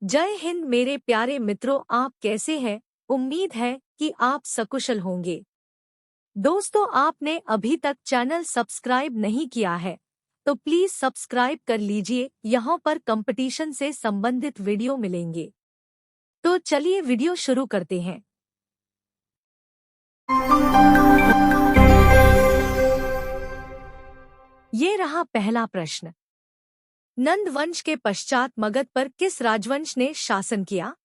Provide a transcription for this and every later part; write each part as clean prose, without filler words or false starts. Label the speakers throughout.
Speaker 1: जय हिंद मेरे प्यारे मित्रों, आप कैसे हैं? उम्मीद है कि आप सकुशल होंगे। दोस्तों, आपने अभी तक चैनल सब्सक्राइब नहीं किया है तो प्लीज सब्सक्राइब कर लीजिए। यहाँ पर कंपटीशन से संबंधित वीडियो मिलेंगे। तो चलिए वीडियो शुरू करते हैं। ये रहा पहला प्रश्न। नंद वंश के पश्चात मगध पर किस राजवंश ने शासन किया?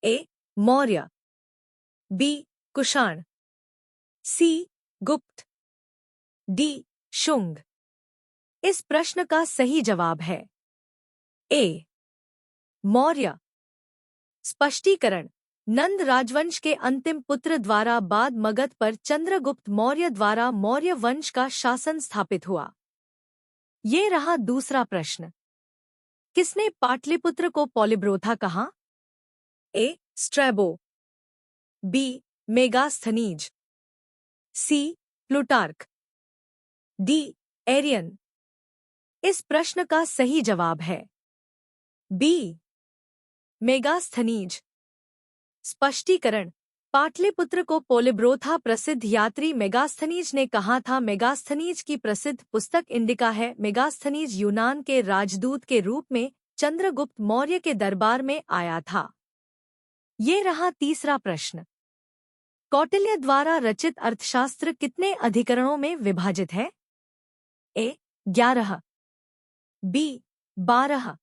Speaker 1: ए. मौर्य, बी. कुषाण, सी. गुप्त, डी. शुंग। इस प्रश्न का सही जवाब है ए. मौर्य। स्पष्टीकरण। नंद राजवंश के अंतिम पुत्र द्वारा बाद मगध पर चंद्रगुप्त मौर्य द्वारा मौर्य वंश का शासन स्थापित हुआ। ये रहा दूसरा प्रश्न। किसने पाटलिपुत्र को पॉलिब्रोथा कहा? A. Strabo, B. Megasthenes, C. Plutarch, D. Arrian. इस प्रश्न का सही जवाब है बी. मेगास्थनीज। स्पष्टीकरण। पाटलिपुत्र को पोलिब्रोथा प्रसिद्ध यात्री मेगास्थनीज ने कहा था। मेगास्थनीज की प्रसिद्ध पुस्तक इंडिका है। मेगास्थनीज यूनान के राजदूत के रूप में चंद्रगुप्त मौर्य के दरबार में आया था। ये रहा तीसरा प्रश्न। कौटिल्य द्वारा रचित अर्थशास्त्र कितने अधिकरणों में विभाजित है? ए. 11, बी. 12,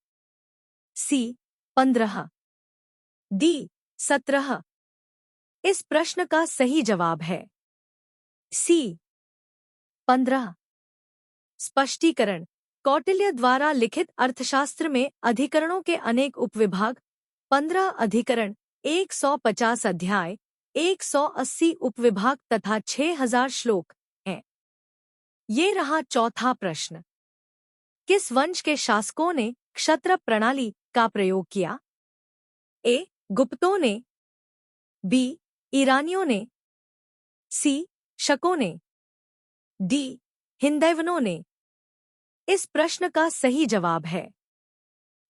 Speaker 1: सी. 15, डी. 17। इस प्रश्न का सही जवाब है सी. 15। स्पष्टीकरण। कौटिल्य द्वारा लिखित अर्थशास्त्र में अधिकरणों के अनेक उपविभाग, 15 अधिकरण, 150 अध्याय, 180 उपविभाग तथा 6000 श्लोक हैं। ये रहा चौथा प्रश्न। किस वंश के शासकों ने क्षत्रप प्रणाली का प्रयोग किया? ए. गुप्तों ने, बी. ईरानियों ने, सी. शकों ने, डी. हिंदैवनों ने। इस प्रश्न का सही जवाब है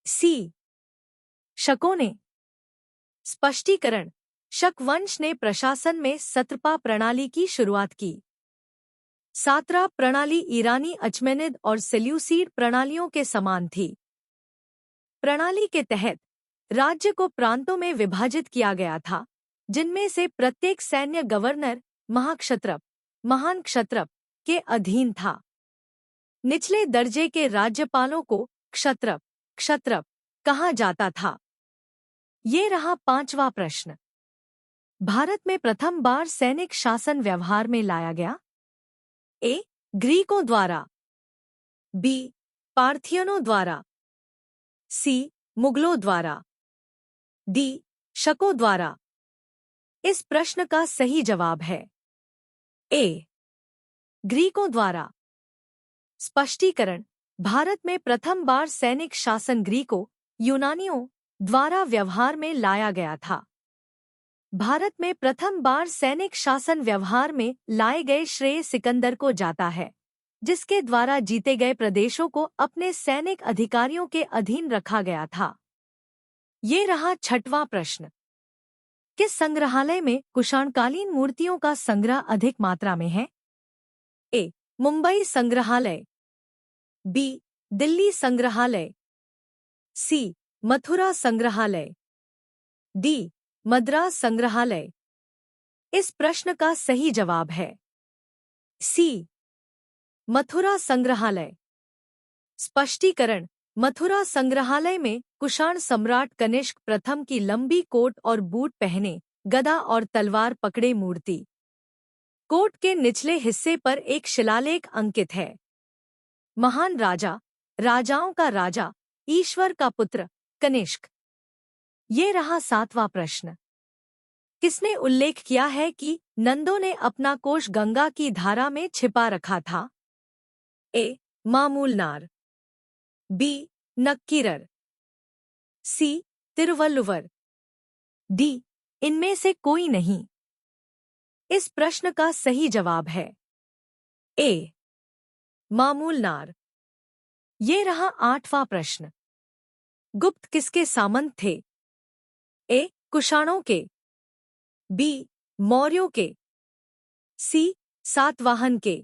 Speaker 1: सी. शकों ने। स्पष्टीकरण। शक वंश ने प्रशासन में सत्रपा प्रणाली की शुरुआत की। सात्राप प्रणाली ईरानी अचमेनिद और सेल्यूसिड प्रणालियों के समान थी। प्रणाली के तहत राज्य को प्रांतों में विभाजित किया गया था, जिनमें से प्रत्येक सैन्य गवर्नर महाक्षत्रप, महान क्षत्रप के अधीन था। निचले दर्जे के राज्यपालों को क्षत्रप कहा जाता था। ये रहा पांचवा प्रश्न। भारत में प्रथम बार सैनिक शासन व्यवहार में लाया गया? ए. ग्रीकों द्वारा, बी. पार्थियनों द्वारा, सी. मुगलों द्वारा, डी. शकों द्वारा। इस प्रश्न का सही जवाब है ए. ग्रीकों द्वारा। स्पष्टीकरण। भारत में प्रथम बार सैनिक शासन ग्रीकों, यूनानियों द्वारा व्यवहार में लाया गया था। भारत में प्रथम बार सैनिक शासन व्यवहार में लाए गए श्रेय सिकंदर को जाता है, जिसके द्वारा जीते गए प्रदेशों को अपने सैनिक अधिकारियों के अधीन रखा गया था। ये रहा छठवां प्रश्न। किस संग्रहालय में कुषाणकालीन मूर्तियों का संग्रह अधिक मात्रा में है? ए. मुंबई संग्रहालय, बी. दिल्ली संग्रहालय, सी. मथुरा संग्रहालय, डी. मद्रास संग्रहालय। इस प्रश्न का सही जवाब है सी. मथुरा संग्रहालय। स्पष्टीकरण। मथुरा संग्रहालय में कुषाण सम्राट कनिष्क प्रथम की लंबी कोट और बूट पहने, गदा और तलवार पकड़े मूर्ति। कोट के निचले हिस्से पर एक शिलालेख अंकित है। महान राजा, राजाओं का राजा, ईश्वर का पुत्र, कनिष्क। ये रहा सातवां प्रश्न। किसने उल्लेख किया है कि नंदों ने अपना कोष गंगा की धारा में छिपा रखा था? ए. मामूलनार, बी. नक्कीरर, सी. तिरुवल्लुवर, डी. इनमें से कोई नहीं। इस प्रश्न का सही जवाब है ए. मामूलनार। ये रहा आठवां प्रश्न। गुप्त किसके सामंत थे? ए. कुषाणों के, बी. मौर्यों के, सी. सातवाहन के,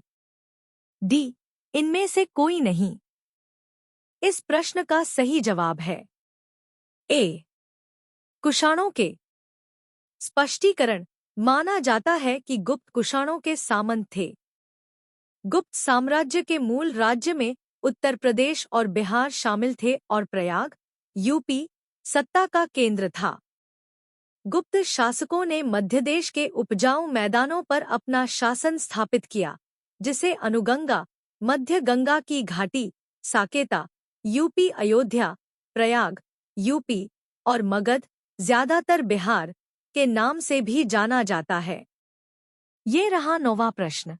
Speaker 1: डी. इनमें से कोई नहीं। इस प्रश्न का सही जवाब है ए. कुषाणों के। स्पष्टीकरण: माना जाता है कि गुप्त कुषाणों के सामंत थे। गुप्त साम्राज्य के मूल राज्य में उत्तर प्रदेश और बिहार शामिल थे और प्रयाग, यूपी, सत्ता का केंद्र था। गुप्त शासकों ने मध्य देश के उपजाऊ मैदानों पर अपना शासन स्थापित किया, जिसे अनुगंगा, मध्य गंगा की घाटी, साकेता, यूपी, अयोध्या, प्रयाग, यूपी, और मगध, ज्यादातर बिहार, के नाम से भी जाना जाता है। ये रहा 9वां प्रश्न।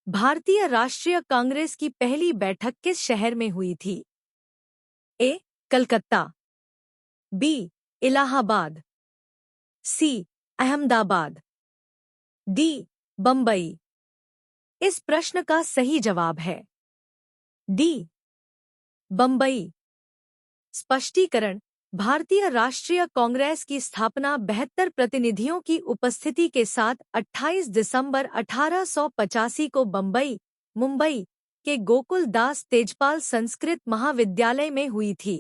Speaker 1: भारतीय राष्ट्रीय कांग्रेस की पहली बैठक किस शहर में हुई थी? ए. कलकत्ता, बी. इलाहाबाद, सी. अहमदाबाद, डी. बम्बई। इस प्रश्न का सही जवाब है डी. बम्बई। स्पष्टीकरण: भारतीय राष्ट्रीय कांग्रेस की स्थापना 72 प्रतिनिधियों की उपस्थिति के साथ 28 दिसंबर 1885 को बम्बई, मुंबई के गोकुल दास तेजपाल संस्कृत महाविद्यालय में हुई थी।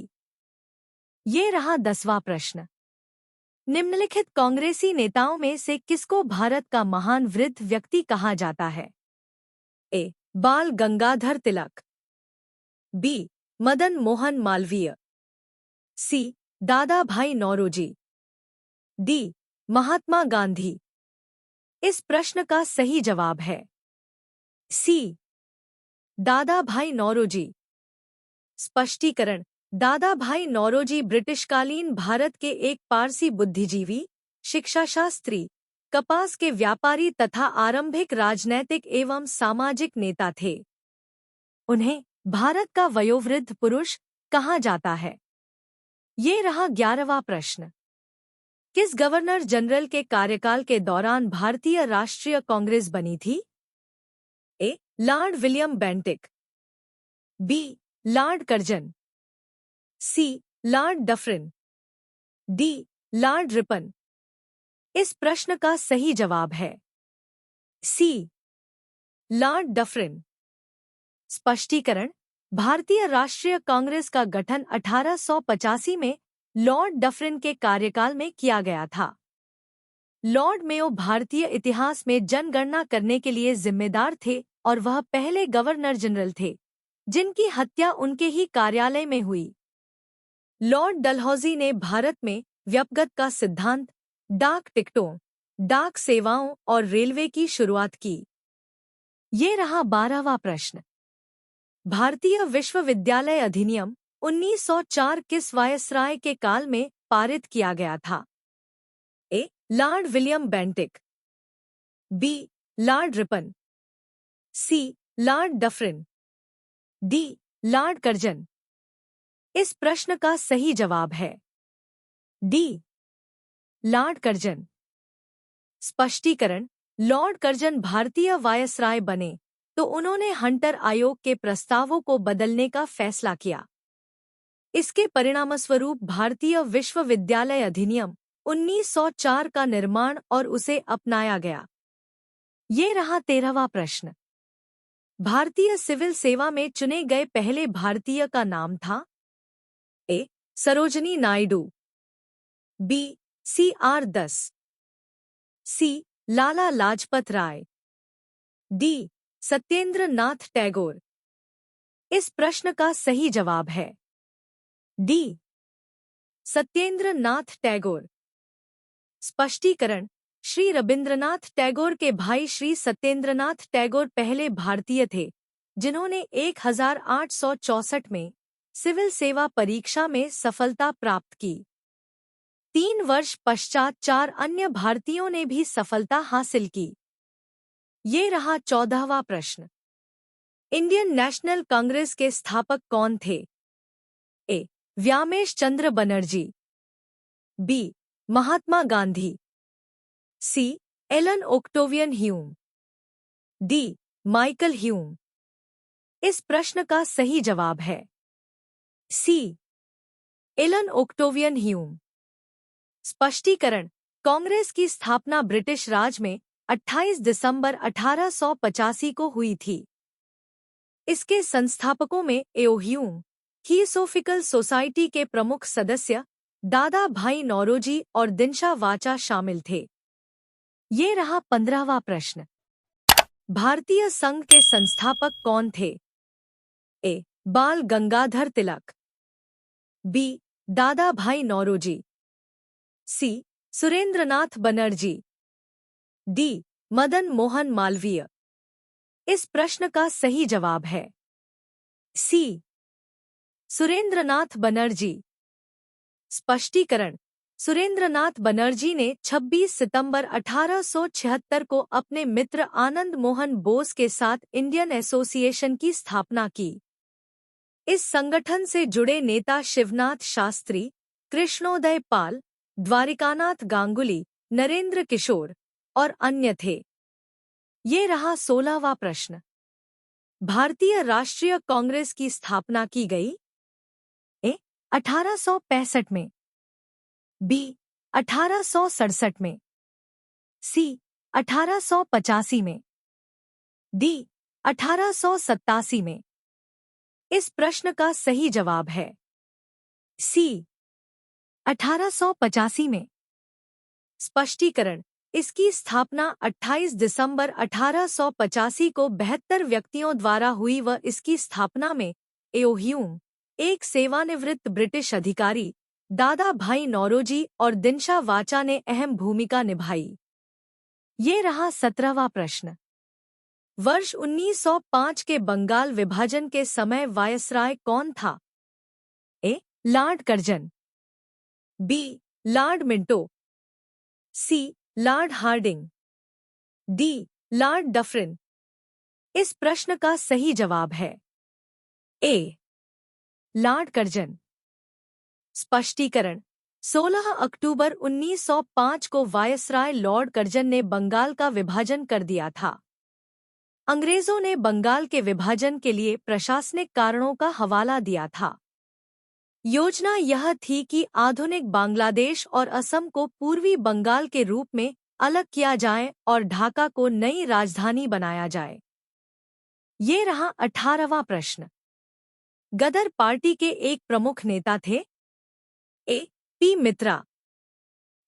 Speaker 1: ये रहा 10वां प्रश्न। निम्नलिखित कांग्रेसी नेताओं में से किसको भारत का महान वृद्ध व्यक्ति कहा जाता है? ए. बाल गंगाधर तिलक, बी. मदन मोहन मालवीय, सी. दादा भाई नौरोजी, डी. महात्मा गांधी। इस प्रश्न का सही जवाब है सी. दादा भाई नौरोजी। स्पष्टीकरण: दादा भाई नौरोजी ब्रिटिशकालीन भारत के एक पारसी बुद्धिजीवी, शिक्षाशास्त्री, कपास के व्यापारी तथा आरंभिक राजनैतिक एवं सामाजिक नेता थे। उन्हें भारत का वयोवृद्ध पुरुष कहा जाता है। ये रहा 11वां प्रश्न। किस गवर्नर जनरल के कार्यकाल के दौरान भारतीय राष्ट्रीय कांग्रेस बनी थी? A. Lord William Bentinck, B. Lord Curzon, C. Lord Dufferin, D. Lord Ripon. इस प्रश्न का सही जवाब है सी. Lord Dufferin. स्पष्टीकरण: भारतीय राष्ट्रीय कांग्रेस का गठन 1885 में लॉर्ड डफरिन के कार्यकाल में किया गया था। लॉर्ड मेयो भारतीय इतिहास में जनगणना करने के लिए जिम्मेदार थे और वह पहले गवर्नर जनरल थे जिनकी हत्या उनके ही कार्यालय में हुई। लॉर्ड डलहौजी ने भारत में व्यपगत का सिद्धांत, डाक टिकटों, डाक सेवाओं और रेलवे की शुरुआत की। ये रहा 12वां प्रश्न। भारतीय विश्वविद्यालय अधिनियम 1904 किस वायसराय के काल में पारित किया गया था? A. Lord William Bentinck, B. Lord Ripon, C. Lord Dufferin, D. Lord Curzon. इस प्रश्न का सही जवाब है डी. Lord Curzon. स्पष्टीकरण: लॉर्ड कर्जन भारतीय वायसराय बने तो उन्होंने हंटर आयोग के प्रस्तावों को बदलने का फैसला किया। इसके परिणामस्वरूप भारतीय विश्वविद्यालय अधिनियम 1904 का निर्माण और उसे अपनाया गया। ये रहा 13वां प्रश्न। भारतीय सिविल सेवा में चुने गए पहले भारतीय का नाम था? ए. सरोजनी नायडू, बी. C.R. दस, सी. लाला लाजपत राय, डी. सत्येंद्र नाथ टैगोर। इस प्रश्न का सही जवाब है डी. सत्येंद्र नाथ टैगोर। स्पष्टीकरण: श्री रबींद्रनाथ टैगोर के भाई श्री सत्येंद्रनाथ टैगोर पहले भारतीय थे जिन्होंने 1864 में सिविल सेवा परीक्षा में सफलता प्राप्त की। 3 वर्ष पश्चात 4 अन्य भारतीयों ने भी सफलता हासिल की। ये रहा 14वां प्रश्न। इंडियन नेशनल कांग्रेस के स्थापक कौन थे? A. Womesh Chandra Banerjee, B. Mahatma Gandhi, C. Allan Octavian Hume, D. Michael Hume. इस प्रश्न का सही जवाब है सी. Allan Octavian Hume. स्पष्टीकरण। कांग्रेस की स्थापना ब्रिटिश राज में 28 दिसंबर 1885 को हुई थी। इसके संस्थापकों में एओ ह्यूम, थियोसोफिकल सोसाइटी के प्रमुख सदस्य दादा भाई नौरोजी और दिनशा वाचा शामिल थे। ये रहा 15वां प्रश्न। भारतीय संघ के संस्थापक कौन थे? ए. बाल गंगाधर तिलक, बी. दादा भाई नौरोजी, सी. सुरेंद्रनाथ बनर्जी, डी. मदन मोहन मालवीय। इस प्रश्न का सही जवाब है सी. सुरेंद्रनाथ बनर्जी। स्पष्टीकरण। सुरेंद्रनाथ बनर्जी ने 26 सितंबर 1876 को अपने मित्र आनंद मोहन बोस के साथ इंडियन एसोसिएशन की स्थापना की। इस संगठन से जुड़े नेता शिवनाथ शास्त्री, कृष्णोदय पाल, द्वारिकानाथ गांगुली, नरेंद्र किशोर और अन्य थे। ये रहा 16वां प्रश्न। भारतीय राष्ट्रीय कांग्रेस की स्थापना की गई? ए. 1865 में, बी. 1867 में, सी. 1885 में, डी. 1887 में। इस प्रश्न का सही जवाब है सी. 1885 में। स्पष्टीकरण। इसकी स्थापना 28 दिसंबर 1885 को 72 व्यक्तियों द्वारा हुई व इसकी स्थापना में एओ ह्यूम, एक सेवानिवृत्त ब्रिटिश अधिकारी, दादा भाई नौरोजी और दिनशा वाचा ने अहम भूमिका निभाई। ये रहा 17वां प्रश्न। वर्ष 1905 के बंगाल विभाजन के समय वायसराय कौन था? A. Lord Curzon, B. Lord Minto, C. Lord Hardinge, D. Lord Dufferin. इस प्रश्न का सही जवाब है ए. Lord Curzon. स्पष्टीकरण। 16 अक्टूबर 1905 को वायसराय लॉर्ड कर्जन ने बंगाल का विभाजन कर दिया था। अंग्रेजों ने बंगाल के विभाजन के लिए प्रशासनिक कारणों का हवाला दिया था। योजना यह थी कि आधुनिक बांग्लादेश और असम को पूर्वी बंगाल के रूप में अलग किया जाए और ढाका को नई राजधानी बनाया जाए। ये रहा 18वां प्रश्न। गदर पार्टी के एक प्रमुख नेता थे? ए. पी. मित्रा,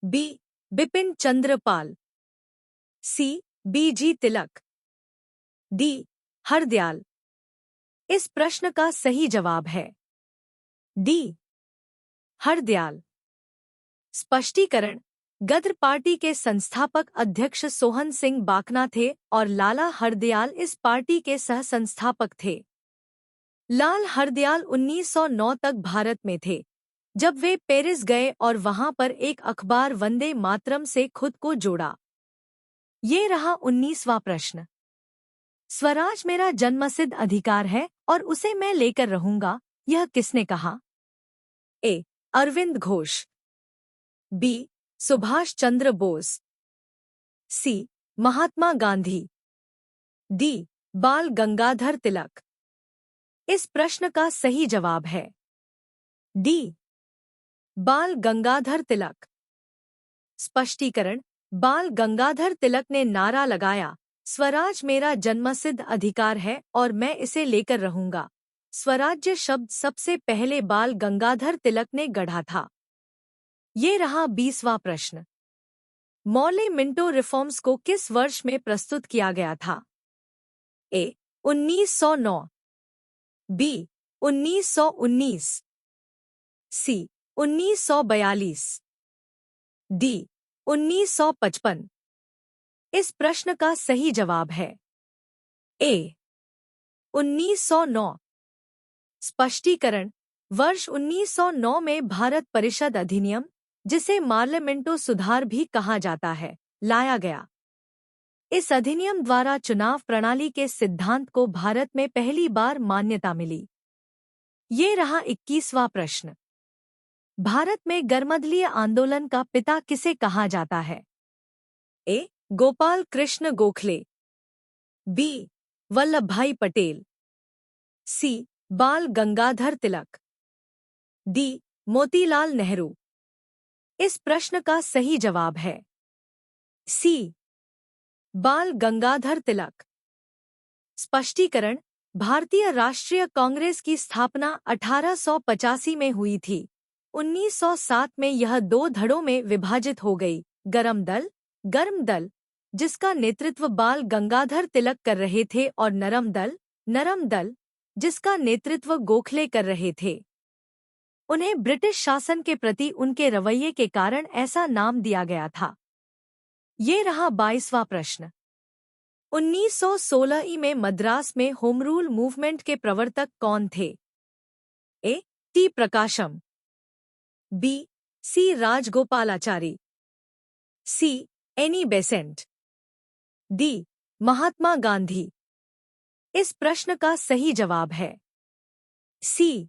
Speaker 1: बी. बिपिन चंद्र पाल, सी. बी. जी. तिलक, डी. हरदयाल। इस प्रश्न का सही जवाब है डी. हरदयाल। स्पष्टीकरण। गदर पार्टी के संस्थापक अध्यक्ष सोहन सिंह बाकना थे और लाला हरदयाल इस पार्टी के सह संस्थापक थे। लाल हरदयाल 1909 तक भारत में थे, जब वे पेरिस गए और वहां पर एक अखबार वंदे मातरम से खुद को जोड़ा। ये रहा 19वां प्रश्न। स्वराज मेरा जन्मसिद्ध अधिकार है और उसे मैं लेकर रहूंगा, यह किसने कहा? ए. अरविंद घोष, बी. सुभाष चंद्र बोस, सी. महात्मा गांधी, डी. बाल गंगाधर तिलक। इस प्रश्न का सही जवाब है डी. बाल गंगाधर तिलक। स्पष्टीकरण। बाल गंगाधर तिलक ने नारा लगाया, स्वराज मेरा जन्मसिद्ध अधिकार है और मैं इसे लेकर रहूंगा। स्वराज्य शब्द सबसे पहले बाल गंगाधर तिलक ने गढ़ा था। ये रहा 20वां प्रश्न। मौले मिंटो रिफॉर्म्स को किस वर्ष में प्रस्तुत किया गया था? ए. 1909, बी. 1919, सी. 1942, डी. 1955। इस प्रश्न का सही जवाब है ए. 1909। स्पष्टीकरण। वर्ष 1909 में भारत परिषद अधिनियम, जिसे पार्लियामेंटो सुधार भी कहा जाता है, लाया गया। इस अधिनियम द्वारा चुनाव प्रणाली के सिद्धांत को भारत में पहली बार मान्यता मिली। ये रहा 21वां प्रश्न। भारत में गर्मदलीय आंदोलन का पिता किसे कहा जाता है? ए. गोपाल कृष्ण गोखले, बी. वल्लभ भाई पटेल, सी. बाल गंगाधर तिलक, डी. मोतीलाल नेहरू। इस प्रश्न का सही जवाब है सी, बाल गंगाधर तिलक। स्पष्टीकरण, भारतीय राष्ट्रीय कांग्रेस की स्थापना 1885 में हुई थी। 1907 में यह दो धड़ों में विभाजित हो गई, गर्म दल, जिसका नेतृत्व बाल गंगाधर तिलक कर रहे थे, और नरम दल, जिसका नेतृत्व गोखले कर रहे थे। उन्हें ब्रिटिश शासन के प्रति उनके रवैये के कारण ऐसा नाम दिया गया था। ये रहा 22वां प्रश्न। 1916 ई में मद्रास में होम रूल मूवमेंट के प्रवर्तक कौन थे? A. T. Prakasam, B. C. Rajagopalachari, C. Annie Besant, D. Mahatma Gandhi. इस प्रश्न का सही जवाब है सी,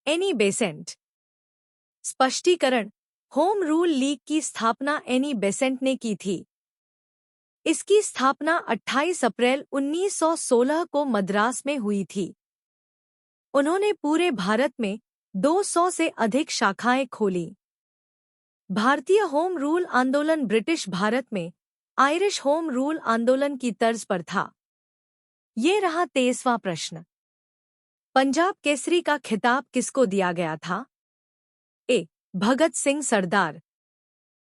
Speaker 1: एनी बेसेंट। स्पष्टीकरण, होम रूल लीग की स्थापना एनी बेसेंट ने की थी। इसकी स्थापना 28 अप्रैल 1916 को मद्रास में हुई थी। उन्होंने पूरे भारत में 200 से अधिक शाखाएं खोलीं। भारतीय होम रूल आंदोलन ब्रिटिश भारत में आयरिश होम रूल आंदोलन की तर्ज पर था। ये रहा 23वां प्रश्न। पंजाब केसरी का खिताब किसको दिया गया था? ए. भगत सिंह सरदार,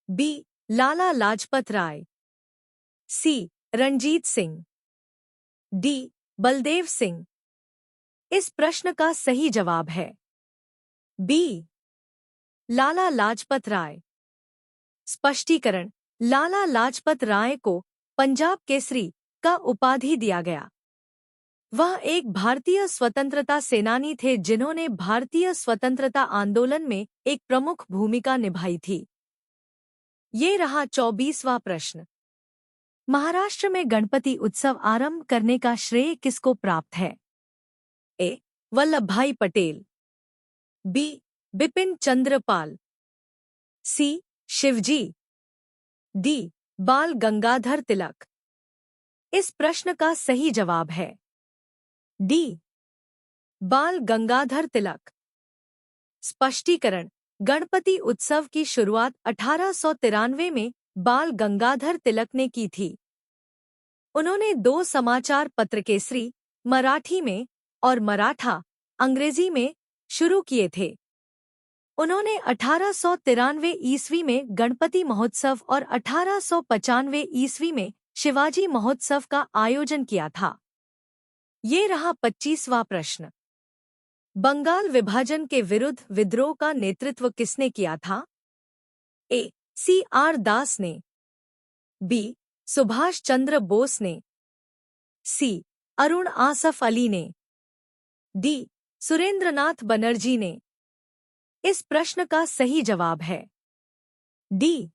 Speaker 1: बी. लाला लाजपत राय, सी. रणजीत सिंह, डी. बलदेव सिंह। इस प्रश्न का सही जवाब है बी, लाला लाजपत राय। स्पष्टीकरण, लाला लाजपत राय को पंजाब केसरी का उपाधि दिया गया। वह एक भारतीय स्वतंत्रता सेनानी थे जिन्होंने भारतीय स्वतंत्रता आंदोलन में एक प्रमुख भूमिका निभाई थी। ये रहा 24वां प्रश्न। महाराष्ट्र में गणपति उत्सव आरंभ करने का श्रेय किसको प्राप्त है? ए. वल्लभभाई पटेल, बी. बिपिन चंद्र पाल, सी. शिवजी, डी. बाल गंगाधर तिलक। इस प्रश्न का सही जवाब है डी, बाल गंगाधर तिलक। स्पष्टीकरण, गणपति उत्सव की शुरुआत 1893 में बाल गंगाधर तिलक ने की थी। उन्होंने 2 समाचार पत्र केसरी, मराठी में और मराठा, अंग्रेजी में शुरू किए थे। उन्होंने 1893 ईस्वी में गणपति महोत्सव और 1895 ईस्वी में शिवाजी महोत्सव का आयोजन किया था। ये रहा 25वां प्रश्न। बंगाल विभाजन के विरुद्ध विद्रोह का नेतृत्व किसने किया था? ए. सी. आर. दास ने, बी. सुभाष चंद्र बोस ने, सी. अरुण आसफ अली ने, डी. सुरेंद्रनाथ बनर्जी ने। इस प्रश्न का सही जवाब है डी,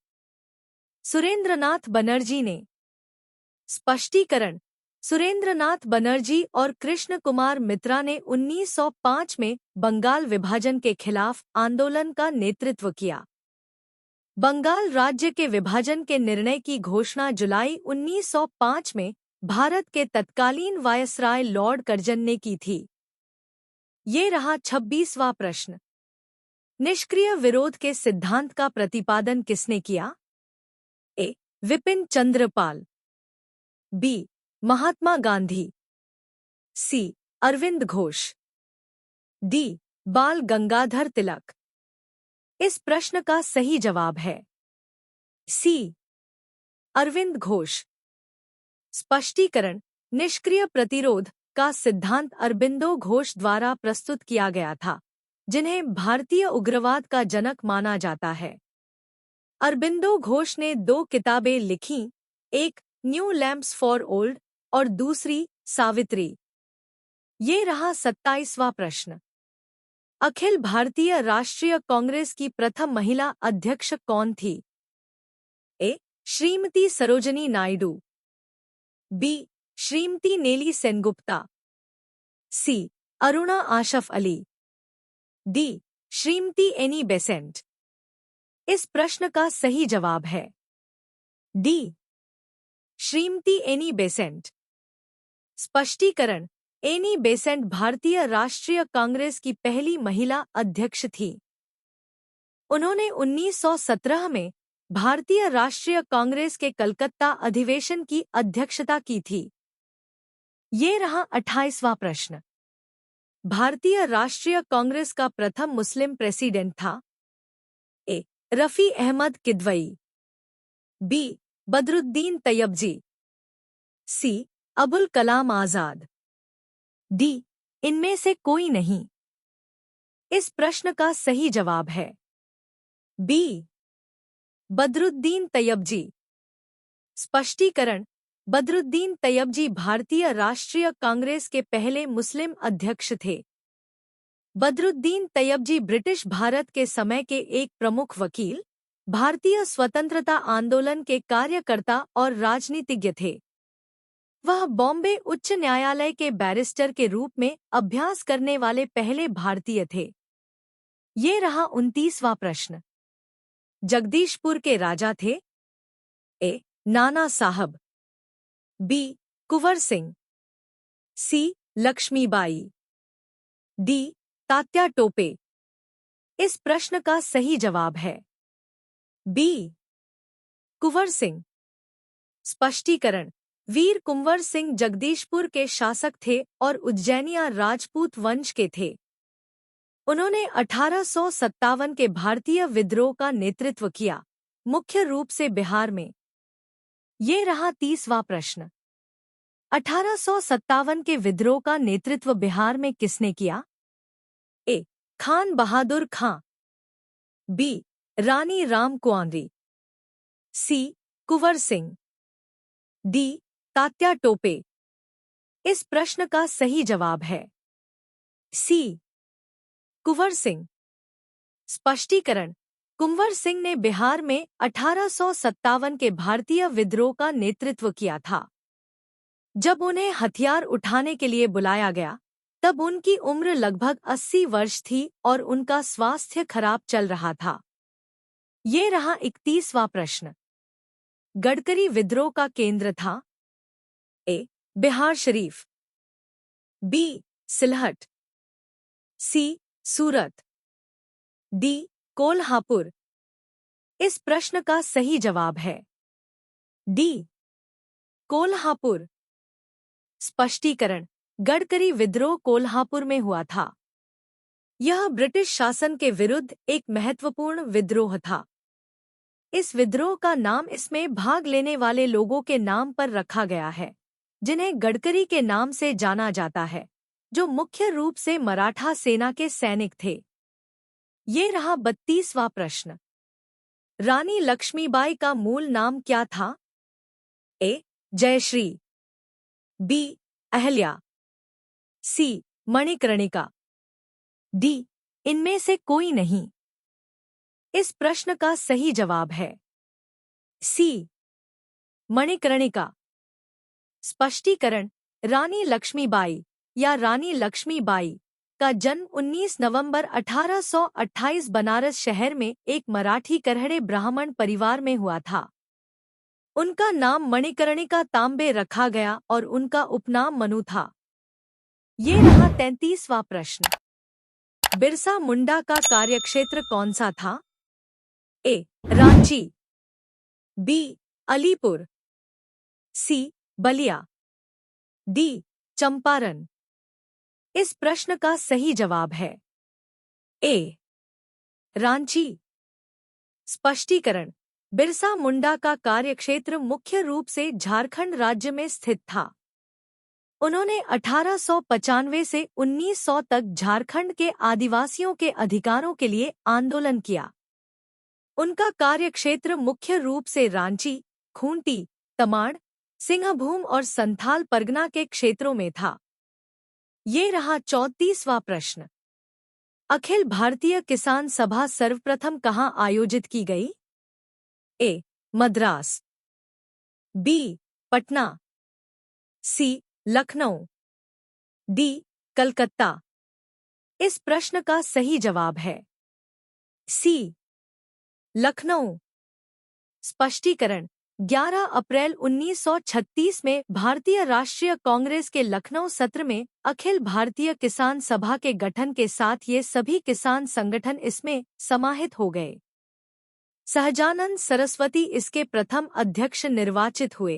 Speaker 1: सुरेंद्रनाथ बनर्जी ने। स्पष्टीकरण, सुरेंद्रनाथ बनर्जी और कृष्ण कुमार मित्रा ने 1905 में बंगाल विभाजन के खिलाफ आंदोलन का नेतृत्व किया। बंगाल राज्य के विभाजन के निर्णय की घोषणा जुलाई 1905 में भारत के तत्कालीन वायसराय लॉर्ड कर्जन ने की थी। ये रहा 26वां प्रश्न। निष्क्रिय विरोध के सिद्धांत का प्रतिपादन किसने किया? ए. विपिन चंद्र पाल, बी. महात्मा गांधी, सी. अरविंद घोष, डी. बाल गंगाधर तिलक। इस प्रश्न का सही जवाब है सी, अरविंद घोष। स्पष्टीकरण, निष्क्रिय प्रतिरोध का सिद्धांत अरबिंदो घोष द्वारा प्रस्तुत किया गया था, जिन्हें भारतीय उग्रवाद का जनक माना जाता है। अरबिंदो घोष ने 2 किताबें लिखीं, एक न्यू लैम्प्स फॉर ओल्ड और दूसरी सावित्री। ये रहा 27वां प्रश्न। अखिल भारतीय राष्ट्रीय कांग्रेस की प्रथम महिला अध्यक्ष कौन थी? A. Shrimati Sarojini Naidu, B. Shrimati Nellie Sengupta, C. Aruna Asaf Ali, D. Shrimati Annie Besant. इस प्रश्न का सही जवाब है डी, श्रीमती एनी बेसेंट। स्पष्टीकरण, एनी बेसेंट भारतीय राष्ट्रीय कांग्रेस की पहली महिला अध्यक्ष थी। उन्होंने 1917 में भारतीय राष्ट्रीय कांग्रेस के कलकत्ता अधिवेशन की अध्यक्षता की थी। ये रहा 28वां प्रश्न। भारतीय राष्ट्रीय कांग्रेस का प्रथम मुस्लिम प्रेसिडेंट था? ए. रफी अहमद किदवई, बी. बदरुद्दीन तैयबजी, सी. अबुल कलाम आजाद, डी. इनमें से कोई नहीं। इस प्रश्न का सही जवाब है बी. बदरुद्दीन तैयबजी। स्पष्टीकरण: बदरुद्दीन तैयबजी भारतीय राष्ट्रीय कांग्रेस के पहले मुस्लिम अध्यक्ष थे। बदरुद्दीन तैयबजी ब्रिटिश भारत के समय के एक प्रमुख वकील, भारतीय स्वतंत्रता आंदोलन के कार्यकर्ता और राजनीतिज्ञ थे। वह बॉम्बे उच्च न्यायालय के बैरिस्टर के रूप में अभ्यास करने वाले पहले भारतीय थे। ये रहा 29वां प्रश्न। जगदीशपुर के राजा थे? ए. नाना साहब, बी. कुंवर सिंह, सी. लक्ष्मीबाई, डी. तात्या टोपे। इस प्रश्न का सही जवाब है बी. कुंवर सिंह। स्पष्टीकरण: वीर कुंवर सिंह जगदीशपुर के शासक थे और उज्जैनिया राजपूत वंश के थे। उन्होंने 1857 के भारतीय विद्रोह का नेतृत्व किया, मुख्य रूप से बिहार में। ये रहा 30वां प्रश्न। 1857 के विद्रोह का नेतृत्व बिहार में किसने किया? ए. खान बहादुर खां, बी. रानी रामकुआंरी, सी. कुंवर सिंह, डी. तात्या टोपे। इस प्रश्न का सही जवाब है सी. कुंवर सिंह। स्पष्टीकरण: कुंवर सिंह ने बिहार में 1857 के भारतीय विद्रोह का नेतृत्व किया था। जब उन्हें हथियार उठाने के लिए बुलाया गया, तब उनकी उम्र लगभग 80 वर्ष थी और उनका स्वास्थ्य खराब चल रहा था। ये रहा 31वां प्रश्न। गडकरी विद्रोह का केंद्र था? ए. बिहार शरीफ, बी. सिलहट, सी. सूरत, डी. कोल्हापुर। इस प्रश्न का सही जवाब है डी. कोल्हापुर। स्पष्टीकरण: गडकरी विद्रोह कोल्हापुर में हुआ था। यह ब्रिटिश शासन के विरुद्ध एक महत्वपूर्ण विद्रोह था। इस विद्रोह का नाम इसमें भाग लेने वाले लोगों के नाम पर रखा गया है, जिन्हें गडकरी के नाम से जाना जाता है, जो मुख्य रूप से मराठा सेना के सैनिक थे। ये रहा 32वां प्रश्न। रानी लक्ष्मीबाई का मूल नाम क्या था? ए. जयश्री, बी. अहल्या, सी. मणिकर्णिका, डी. इनमें से कोई नहीं। इस प्रश्न का सही जवाब है सी. मणिकर्णिका। स्पष्टीकरण: रानी लक्ष्मीबाई या रानी लक्ष्मीबाई का जन्म 19 नवंबर 1828 बनारस शहर में एक मराठी करहड़े ब्राह्मण परिवार में हुआ था। उनका नाम मणिकर्णिका तांबे रखा गया और उनका उपनाम मनु था। ये रहा 33वां प्रश्न। बिरसा मुंडा का कार्यक्षेत्र कौन सा था? ए. रांची, बी. अलीपुर, सी. बलिया, डी. चंपारण। इस प्रश्न का सही जवाब है ए. रांची। स्पष्टीकरण: बिरसा मुंडा का कार्यक्षेत्र मुख्य रूप से झारखंड राज्य में स्थित था। उन्होंने 1895 से 1900 तक झारखंड के आदिवासियों के अधिकारों के लिए आंदोलन किया। उनका कार्यक्षेत्र मुख्य रूप से रांची, खूंटी, तमाड़, सिंहभूम और संथाल परगना के क्षेत्रों में था। ये रहा 34वां प्रश्न। अखिल भारतीय किसान सभा सर्वप्रथम कहाँ आयोजित की गई? ए. मद्रास, बी. पटना, सी. लखनऊ, डी. कलकत्ता। इस प्रश्न का सही जवाब है सी. लखनऊ। स्पष्टीकरण: 11 अप्रैल 1936 में भारतीय राष्ट्रीय कांग्रेस के लखनऊ सत्र में अखिल भारतीय किसान सभा के गठन के साथ ये सभी किसान संगठन इसमें समाहित हो गए। सहजानंद सरस्वती इसके प्रथम अध्यक्ष निर्वाचित हुए।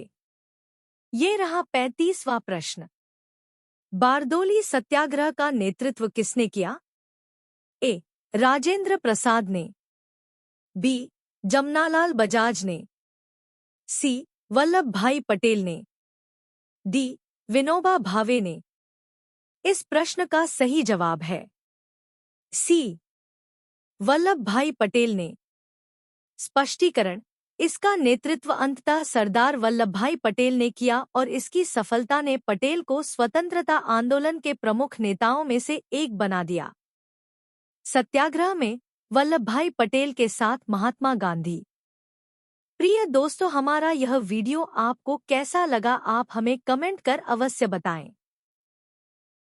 Speaker 1: ये रहा 35वां प्रश्न। बारदोली सत्याग्रह का नेतृत्व किसने किया? ए. राजेंद्र प्रसाद ने, बी. जमनालाल बजाज ने, सी. वल्लभ भाई पटेल ने, डी. विनोबा भावे ने। इस प्रश्न का सही जवाब है सी. वल्लभ भाई पटेल ने। स्पष्टीकरण: इसका नेतृत्व अंततः सरदार वल्लभभाई पटेल ने किया और इसकी सफलता ने पटेल को स्वतंत्रता आंदोलन के प्रमुख नेताओं में से एक बना दिया। सत्याग्रह में वल्लभभाई पटेल के साथ महात्मा गांधी। प्रिय दोस्तों, हमारा यह वीडियो आपको कैसा लगा आप हमें कमेंट कर अवश्य बताएं।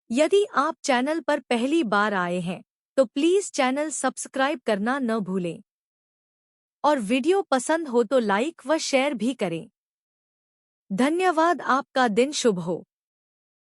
Speaker 1: यदि आप चैनल पर पहली बार आए हैं तो प्लीज चैनल सब्सक्राइब करना न भूलें और वीडियो पसंद हो तो लाइक व शेयर भी करें। धन्यवाद। आपका दिन शुभ हो।